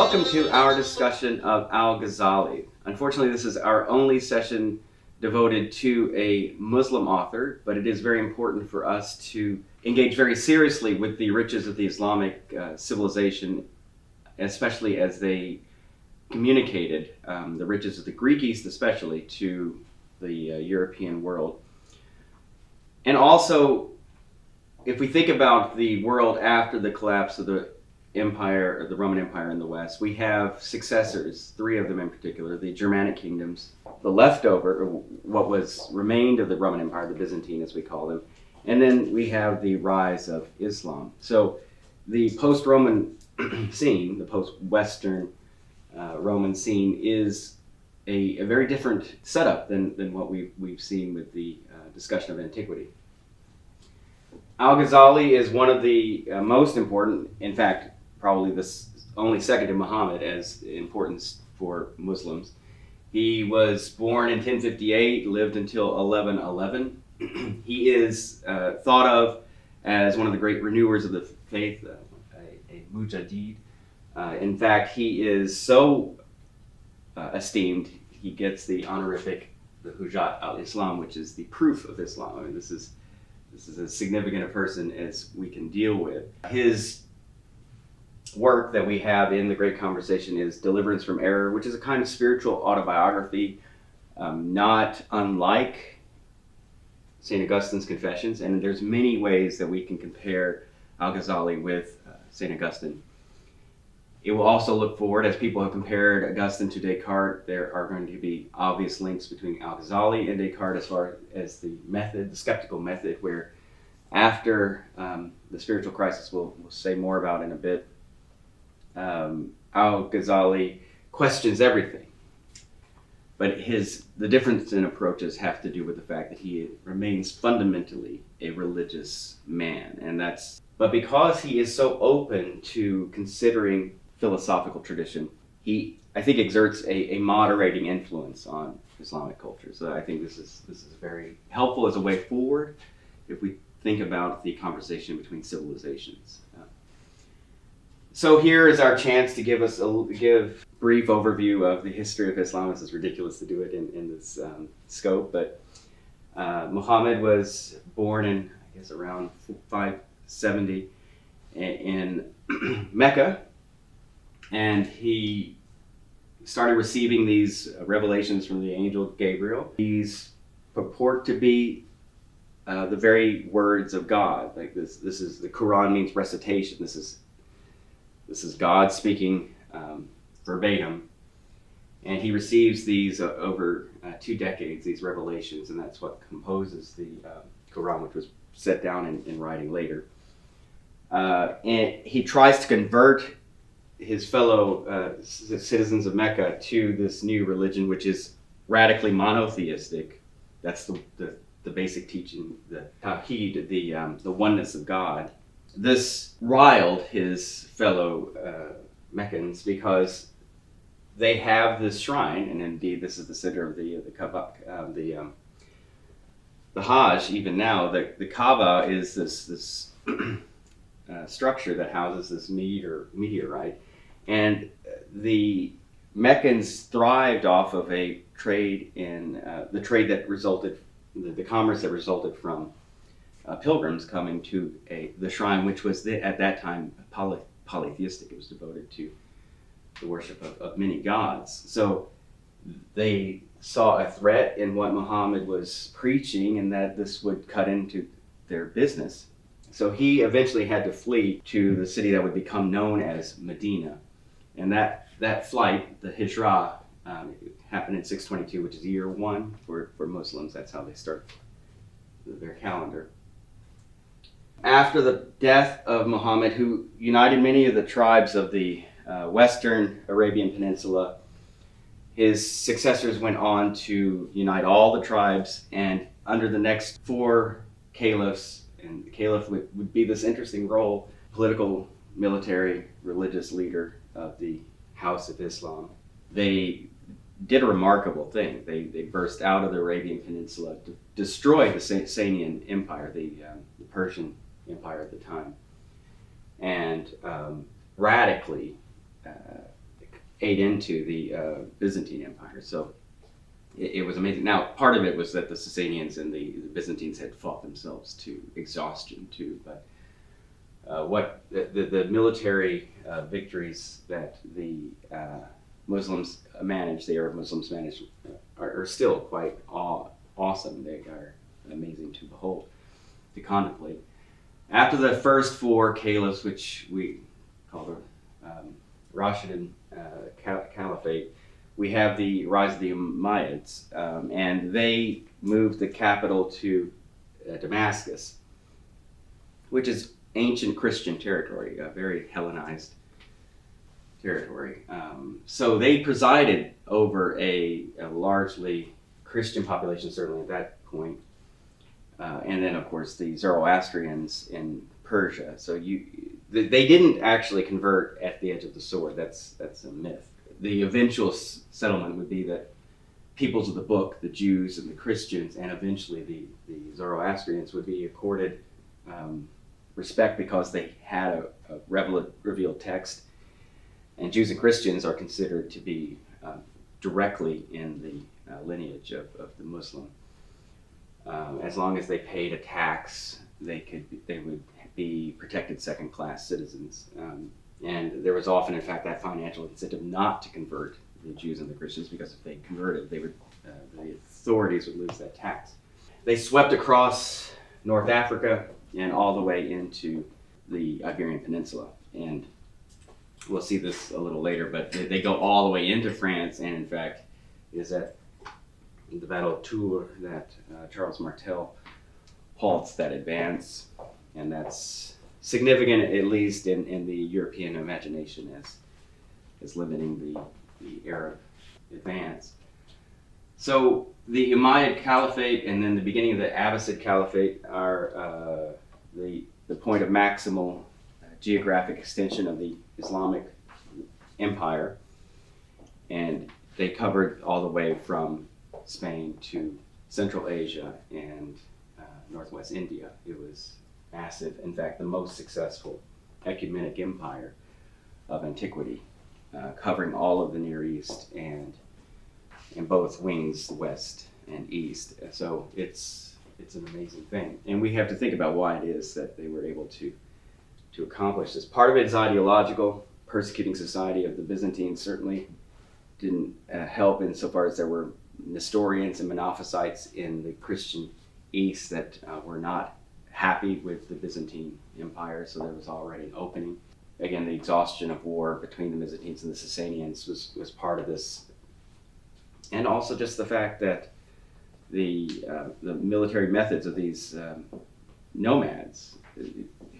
Welcome to our discussion of al-Ghazali. Unfortunately, this is our only session devoted to a Muslim author, but it is very important for us to engage very seriously with the riches of the Islamic civilization, especially as they communicated the riches of the Greek East, especially to the European world. And also, if we think about the world after the collapse of the Empire, or the Roman Empire in the West, we have successors, three of them in particular, the Germanic kingdoms, the leftover, or what was remained of the Roman Empire, the Byzantine as we call them, and then we have the rise of Islam. So the post-Roman scene, the post-Western Roman scene, is a very different setup than what we've seen with the discussion of antiquity. Al-Ghazali is one of the most important, in fact, probably only second to Muhammad as importance for Muslims. He was born in 1058, lived until 1111. He is thought of as one of the great renewers of the faith, a mujadid. In fact, he is so esteemed, he gets the honorific, the Hujjat al-Islam, which is the proof of Islam. I mean, this is as significant a person as we can deal with. His work that we have in the Great Conversation is Deliverance from Error, which is a kind of spiritual autobiography, not unlike St. Augustine's Confessions, and there's many ways that we can compare al-Ghazali with St. Augustine. It will also look forward, as people have compared Augustine to Descartes, there are going to be obvious links between al-Ghazali and Descartes as far as the method, the skeptical method, where after the spiritual crisis we'll say more about in a bit, al-Ghazali questions everything. But the difference in approaches have to do with the fact that he remains fundamentally a religious man. But because he is so open to considering philosophical tradition, he, I think, exerts a moderating influence on Islamic culture. So I think this is very helpful as a way forward if we think about the conversation between civilizations. So here is our chance to give brief overview of the history of Islam. This is ridiculous to do it in this scope, but Muhammad was born in, I guess, around 570 in Mecca, and he started receiving these revelations from the angel Gabriel. These purport to be the very words of God. Like this is, the Quran means recitation. This is God speaking verbatim, and he receives these over 2 decades, these revelations, and that's what composes the Quran, which was set down in writing later. And he tries to convert his fellow citizens of Mecca to this new religion, which is radically monotheistic. That's the basic teaching, the Tawheed, the oneness of God. This riled his fellow Meccans because they have this shrine, and indeed this is the center of the Kaaba, the Hajj. Even now, the Kaaba is this structure that houses this meteorite, and the Meccans thrived off of a trade in the trade that resulted, the commerce that resulted from pilgrims coming to the shrine, which was at that time polytheistic. It was devoted to the worship of many gods. So they saw a threat in what Muhammad was preaching, and that this would cut into their business. So he eventually had to flee to the city that would become known as Medina. And that flight, the Hijrah, happened in 622, which is year 1 for Muslims. That's how they start their calendar. After the death of Muhammad, who united many of the tribes of the Western Arabian Peninsula, his successors went on to unite all the tribes, and under the next 4 caliphs, and the caliph would be this interesting role, political, military, religious leader of the House of Islam. They did a remarkable thing. They burst out of the Arabian Peninsula, destroyed the Sasanian Empire, the Persian Empire at the time, and radically ate into the Byzantine Empire. So it was amazing. Now, part of it was that the Sasanians and the Byzantines had fought themselves to exhaustion too. But what the military victories that the Muslims managed, the Arab Muslims managed, are still quite awesome. They are amazing to behold, to contemplate. After the first four caliphs, which we call the Rashidun Caliphate, we have the rise of the Umayyads, and they moved the capital to Damascus, which is ancient Christian territory, a very Hellenized territory. So they presided over a largely Christian population, certainly at that point. And then, of course, the Zoroastrians in Persia. So they didn't actually convert at the edge of the sword. That's a myth. The eventual settlement would be that peoples of the book, the Jews and the Christians, and eventually the Zoroastrians would be accorded respect because they had a revealed text. And Jews and Christians are considered to be directly in the lineage of the Muslim. As long as they paid a tax, they would be protected second-class citizens. And there was often, in fact, that financial incentive not to convert the Jews and the Christians, because if they converted, the authorities would lose that tax. They swept across North Africa and all the way into the Iberian Peninsula. And we'll see this a little later, but they go all the way into France, and in fact, is at the Battle of Tours that Charles Martel halts that advance, and that's significant, at least in the European imagination, as limiting the Arab advance. So the Umayyad Caliphate and then the beginning of the Abbasid Caliphate are the point of maximal geographic extension of the Islamic Empire, and they covered all the way from Spain to Central Asia and Northwest India. It was massive, in fact, the most successful ecumenic empire of antiquity, covering all of the Near East and in both wings, west and east. So it's an amazing thing, and we have to think about why it is that they were able to accomplish this. Part of it is ideological. Persecuting society of the Byzantines certainly didn't help insofar as there were Nestorians and Monophysites in the Christian East that were not happy with the Byzantine Empire, so there was already an opening. Again, the exhaustion of war between the Byzantines and the Sasanians was part of this. And also just the fact that the military methods of these nomads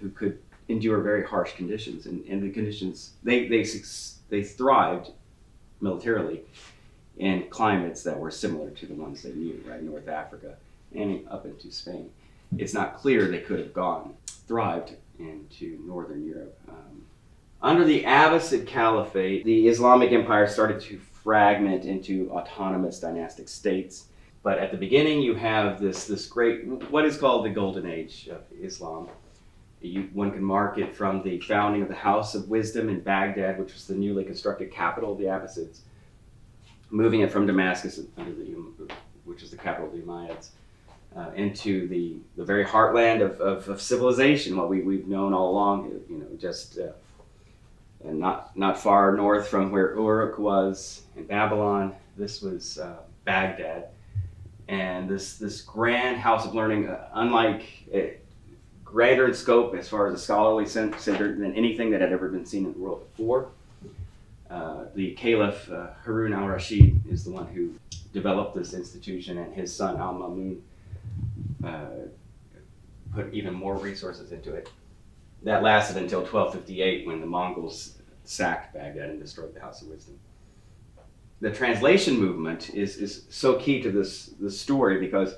who could endure very harsh conditions, and the conditions, they thrived militarily in climates that were similar to the ones they knew, right? North Africa and up into Spain. It's not clear they could have thrived into Northern Europe. Under the Abbasid Caliphate, the Islamic Empire started to fragment into autonomous dynastic states. But at the beginning, you have this great, what is called the Golden Age of Islam. One can mark it from the founding of the House of Wisdom in Baghdad, which was the newly constructed capital of the Abbasids, moving it from Damascus, which is the capital of the Umayyads, into the very heartland of civilization, what we've known all along, just and not far north from where Uruk was in Babylon. This was Baghdad, and this grand house of learning, unlike grander in scope as far as a scholarly center than anything that had ever been seen in the world before. The Caliph Harun al-Rashid is the one who developed this institution, and his son al-Mamun put even more resources into it. That lasted until 1258, when the Mongols sacked Baghdad and destroyed the House of Wisdom. The translation movement is so key to this story, because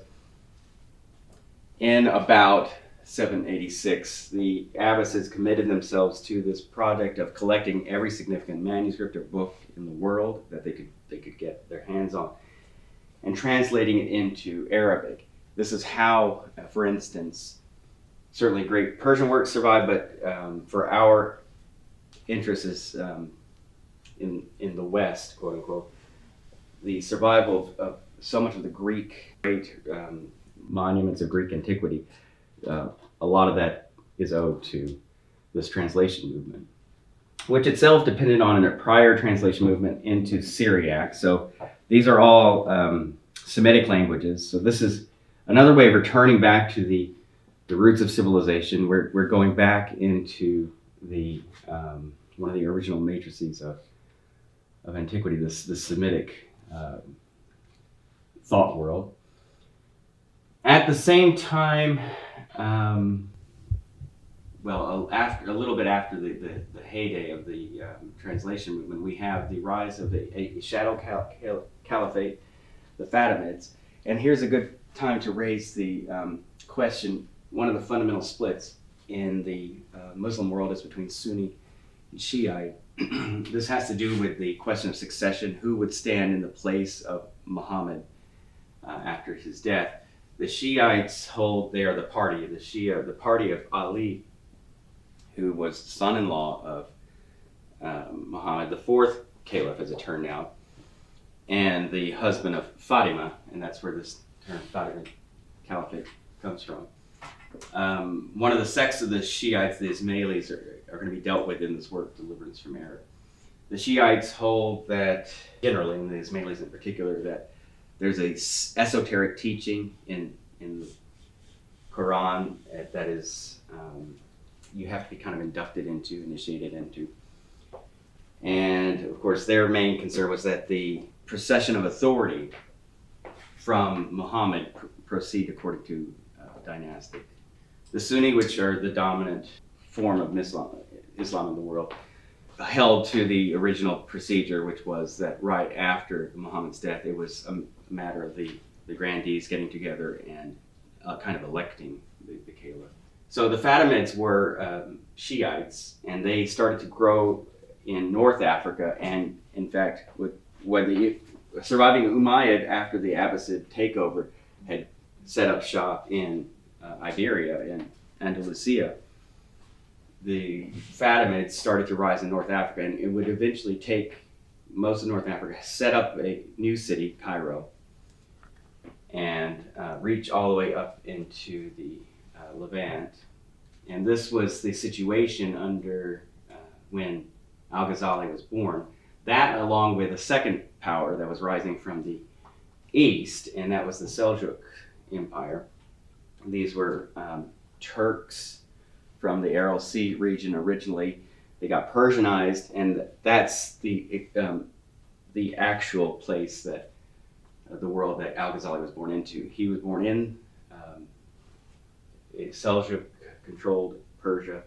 in about 786, the Abbasids committed themselves to this project of collecting every significant manuscript or book in the world that they could get their hands on and translating it into Arabic. This is how, for instance, certainly great Persian works survive, but for our interest is in the West, quote unquote, the survival of so much of the great monuments of Greek antiquity, a lot of that is owed to this translation movement, which itself depended on a prior translation movement into Syriac. So these are all Semitic languages. So this is another way of returning back to the roots of civilization. We're going back into the one of the original matrices of antiquity, the Semitic thought world. At the same time, after a little bit after the heyday of the translation movement, we have the rise of a shadow caliphate, the Fatimids. And here's a good time to raise the question. One of the fundamental splits in the Muslim world is between Sunni and Shiite. This has to do with the question of succession, who would stand in the place of Muhammad after his death. The Shiites hold they are the party of the Shia, the party of Ali, who was the son-in-law of Muhammad, the fourth caliph, as it turned out, and the husband of Fatima, and that's where this term Fatimid Caliphate comes from. One of the sects of the Shiites, the Ismailis, are going to be dealt with in this work, Deliverance from Error. The Shiites hold that, generally, and the Ismailis in particular, that there's a esoteric teaching in the Quran that is you have to be kind of initiated into. And of course, their main concern was that the procession of authority from Muhammad proceed according to dynastic. The Sunni, which are the dominant form of Islam in the world, held to the original procedure, which was that right after Muhammad's death, it was a matter of the grandees getting together and kind of electing the caliph. So the Fatimids were Shiites, and they started to grow in North Africa, and in fact, when the surviving Umayyad after the Abbasid takeover had set up shop in Iberia and Andalusia, the Fatimids started to rise in North Africa, and it would eventually take most of North Africa, set up a new city, Cairo, and reach all the way up into the Levant. And this was the situation under when al-Ghazali was born. That, along with a second power that was rising from the east, and that was the Seljuk Empire. These were Turks from the Aral Sea region originally. They got Persianized, and that's the actual place that the world that al-Ghazali was born into. He was born in a Seljuk-controlled Persia,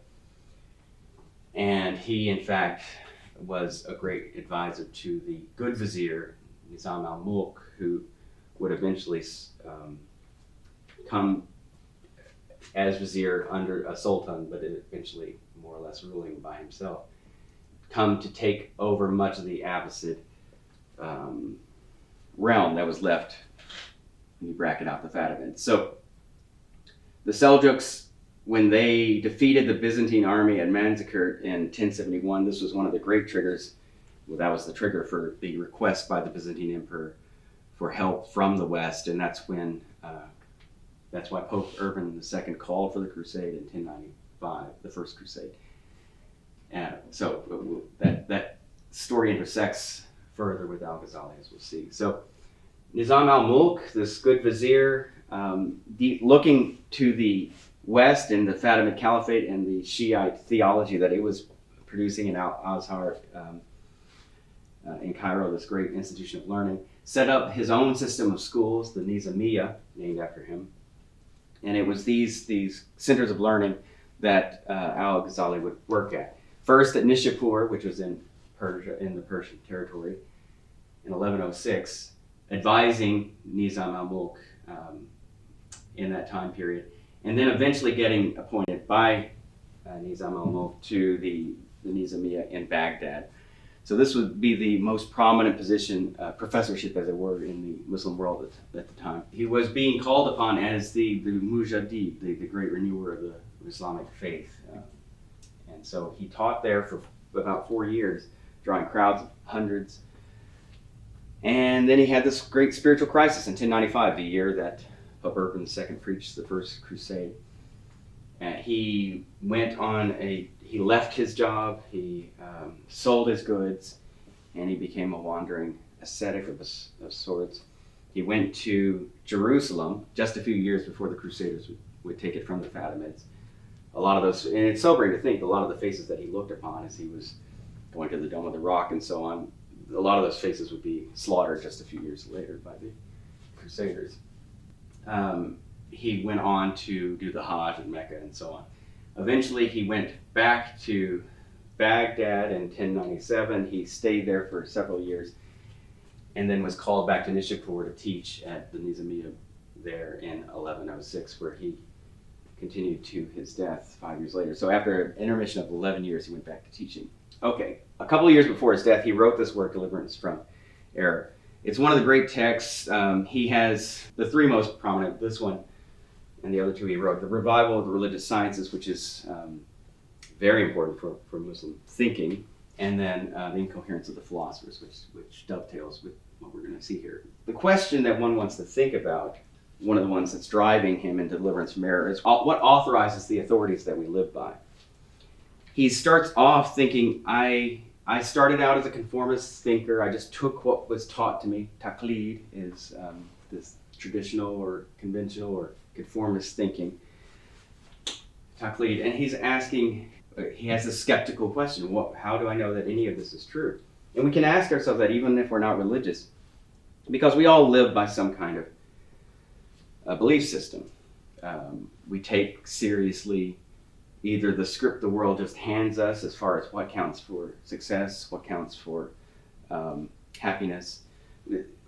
and he, in fact, was a great advisor to the good vizier, Nizam al-Mulk, who would eventually come as vizier under a sultan, but eventually more or less ruling by himself, come to take over much of the Abbasid realm that was left when you bracket out the Fatimids. So the Seljuks, when they defeated the Byzantine army at Manzikert in 1071, this was one of the great triggers. Well, that was the trigger for the request by the Byzantine emperor for help from the West, and that's when that's why Pope Urban II called for the crusade in 1095, the First Crusade. So that story intersects further with al-Ghazali, as we'll see. So Nizam al-Mulk, this good vizier, looking to the West and the Fatimid Caliphate and the Shiite theology that it was producing in Al-Azhar in Cairo, this great institution of learning, set up his own system of schools, the Nizamiya, named after him. And it was these centers of learning that al-Ghazali would work at. First at Nishapur, which was in Persia, in the Persian territory, in 1106, advising Nizam al-Mulk in that time period, and then eventually getting appointed by Nizam al-Mulk to the Nizamiya in Baghdad. So this would be the most prominent position, professorship as it were, in the Muslim world at the time. He was being called upon as the Mujaddid, the great renewer of the Islamic faith. And so he taught there for about 4 years, drawing crowds of 1200s. And then he had this great spiritual crisis in 1095, the year that Pope Urban II preached the First Crusade. And he left his job, he sold his goods, and he became a wandering ascetic of sorts. He went to Jerusalem just a few years before the Crusaders would take it from the Fatimids. A lot of those, and it's sobering to think, a lot of the faces that he looked upon as he was going to the Dome of the Rock and so on, a lot of those faces would be slaughtered just a few years later by the Crusaders. He went on to do the Hajj in Mecca and so on. Eventually he went back to Baghdad in 1097. He stayed there for several years and then was called back to Nishapur to teach at the Nizamiya there in 1106, where he continued to his death 5 years later. So after an intermission of 11 years, he went back to teaching. Okay, a couple of years before his death, he wrote this work, Deliverance from Error. It's one of the great texts. He has the three most prominent, this one and the other two he wrote. The Revival of the Religious Sciences, which is very important for Muslim thinking, and then the Incoherence of the Philosophers, which dovetails with what we're going to see here. The question that one wants to think about, one of the ones that's driving him in Deliverance from Error, is what authorizes the authorities that we live by. He starts off thinking, I started out as a conformist thinker. I just took what was taught to me. Taqlid is this traditional or conventional or conformist thinking. Taqlid. And he's asking, he has a skeptical question. How do I know that any of this is true? And we can ask ourselves that even if we're not religious, because we all live by some kind of a belief system. We take seriously either the script the world just hands us as far as what counts for success, what counts for happiness.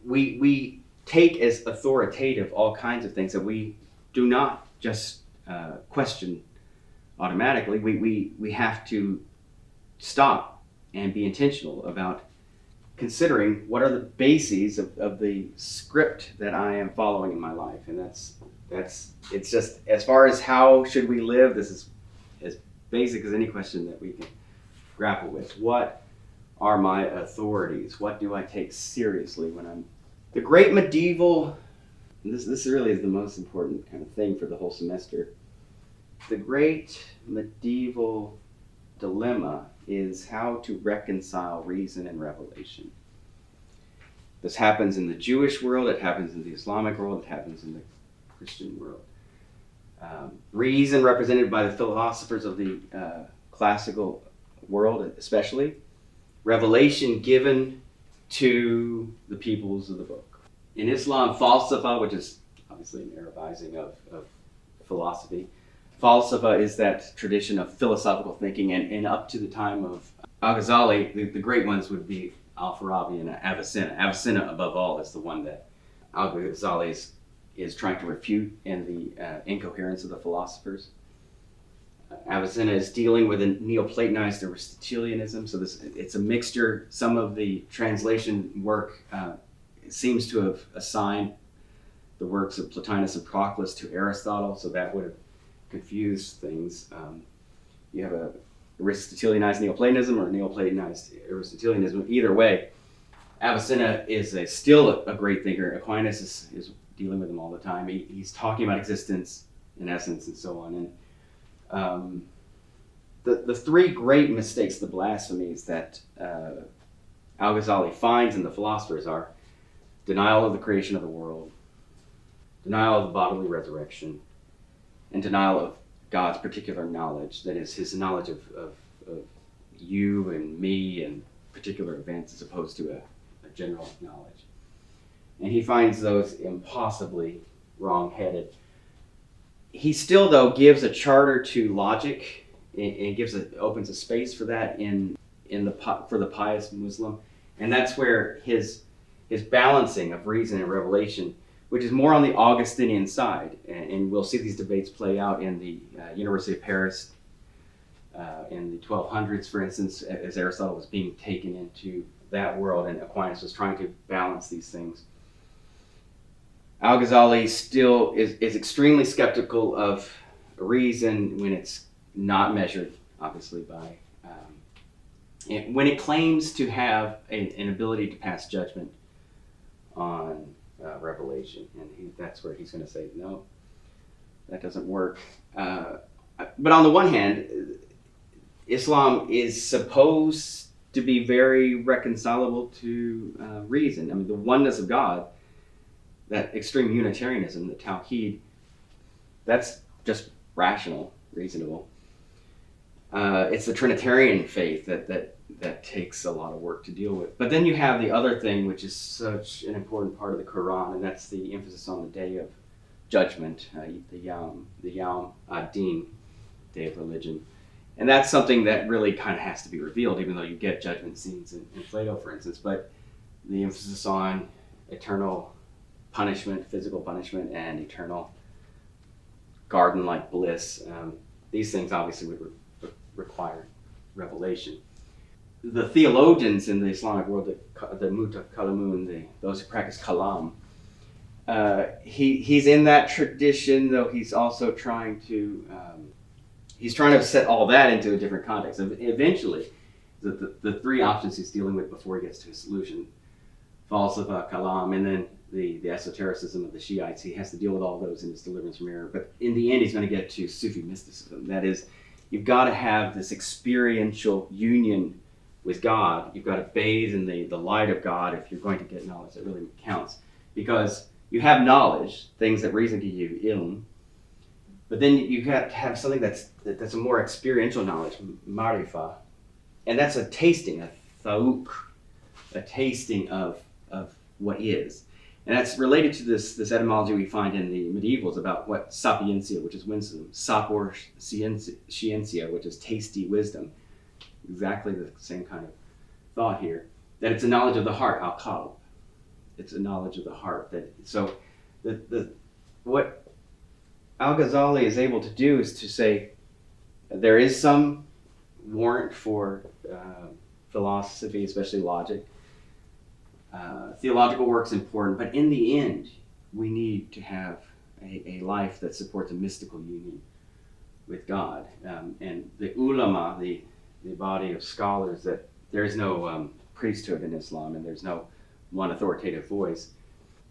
We take as authoritative all kinds of things that we do not just question automatically. We have to stop and be intentional about considering what are the bases of the script that I am following in my life. And it's just, as far as how should we live, this is as basic as any question that we can grapple with. What are my authorities? What do I take seriously when I'm... The great medieval, this really is the most important kind of thing for the whole semester. The great medieval dilemma is how to reconcile reason and revelation. This happens in the Jewish world, it happens in the Islamic world, it happens in the Christian world. Reason represented by the philosophers of the classical world especially. Revelation given to the peoples of the book. In Islam, falsafa, which is obviously an Arabizing of philosophy, falsafa is that tradition of philosophical thinking, and up to the time of al-Ghazali, the great ones would be al-Farabi and Avicenna. Avicenna, above all, is the one that al-Ghazali is trying to refute in the Incoherence of the Philosophers. Avicenna is dealing with a Neoplatonized Aristotelianism, so it's a mixture. Some of the translation work seems to have assigned the works of Plotinus and Proclus to Aristotle, so that would have confused things. You have a Aristotelianized Neoplatonism or Neoplatonized Aristotelianism. Either way, Avicenna is still a great thinker. Aquinas is dealing with him all the time. He's talking about existence and essence and so on. And the three great mistakes, the blasphemies that al-Ghazali finds in the philosophers are denial of the creation of the world, denial of the bodily resurrection, and denial of God's particular knowledge, that is, his knowledge of you and me and particular events as opposed to a general knowledge. And he finds those impossibly wrong-headed. He still, though, gives a charter to logic and opens a space for that for the pious Muslim. And that's where his balancing of reason and revelation, which is more on the Augustinian side, and we'll see these debates play out in the University of Paris in the 1200s, for instance, as Aristotle was being taken into that world and Aquinas was trying to balance these things. Al-Ghazali still is extremely skeptical of reason when it's not measured, obviously, by And when it claims to have an ability to pass judgment on revelation, and that's where he's going to say, no, that doesn't work. But on the one hand, Islam is supposed to be very reconcilable to reason. I mean, the oneness of God, that extreme Unitarianism, the Tawheed, that's just rational, reasonable. It's the Trinitarian faith that takes a lot of work to deal with. But then you have the other thing, which is such an important part of the Quran, and that's the emphasis on the day of judgment, the Yawm ad-Din, day of religion. And that's something that really kind of has to be revealed, even though you get judgment scenes in Plato, for instance. But the emphasis on eternal punishment, physical punishment, and eternal garden-like bliss, these things obviously would require revelation. The theologians in the Islamic world, the Mutakalimun, those who practice kalam, he's in that tradition, though he's also trying to set all that into a different context. Eventually, the three options he's dealing with before he gets to his solution, falsafa, kalam, and then the esotericism of the Shiites, he has to deal with all those in his Deliverance from Error. But in the end, he's going to get to Sufi mysticism. That is, you've got to have this experiential union with God. You've got to bathe in the light of God if you're going to get knowledge that really counts. Because you have knowledge, things that reason to you, ilm, but then you have to have something that's a more experiential knowledge, marifa, and that's a tasting, a thawuk, a tasting of what is. And that's related to this etymology we find in the medievals about what sapiencia, which is wisdom, sapor scientia, which is tasty wisdom. Exactly the same kind of thought here. That it's a knowledge of the heart, al-qalb. It's a knowledge of the heart. So what al-Ghazali is able to do is to say there is some warrant for philosophy, especially logic. Theological work's important, but in the end, we need to have a life that supports a mystical union with God. And the ulama, the body of scholars, that there is no priesthood in Islam, and there's no one authoritative voice.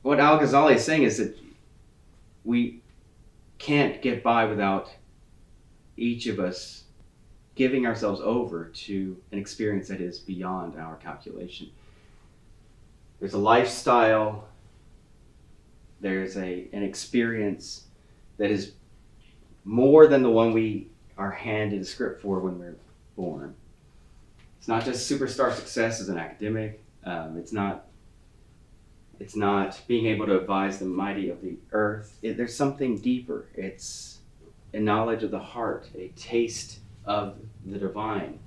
What al-Ghazali is saying is that we can't get by without each of us giving ourselves over to an experience that is beyond our calculation. There's a lifestyle, there's an experience that is more than the one we are handed a script for when we're born. It's not just superstar success as an academic. It's not being able to advise the mighty of the earth. There's something deeper. It's a knowledge of the heart, a taste of the divine.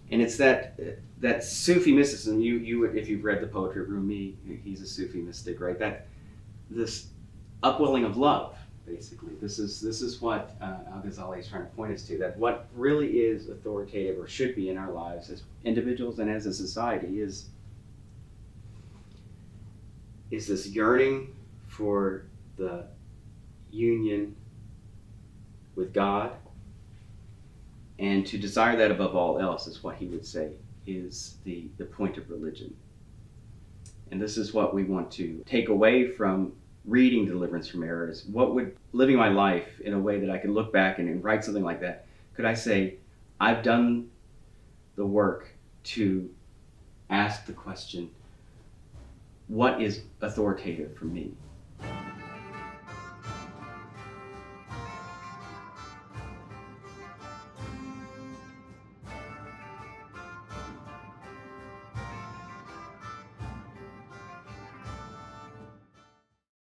And it's that Sufi mysticism. You would, if you've read the poetry of Rumi, he's a Sufi mystic, right? This upwelling of love, basically. This is what al-Ghazali is trying to point us to. That what really is authoritative, or should be in our lives as individuals and as a society, is this yearning for the union with God, and to desire that above all else is what he would say is the point of religion. And this is what we want to take away from reading Deliverance from Error, is what would living my life in a way that I can look back and write something like that. Could I say, I've done the work to ask the question, what is authoritative for me?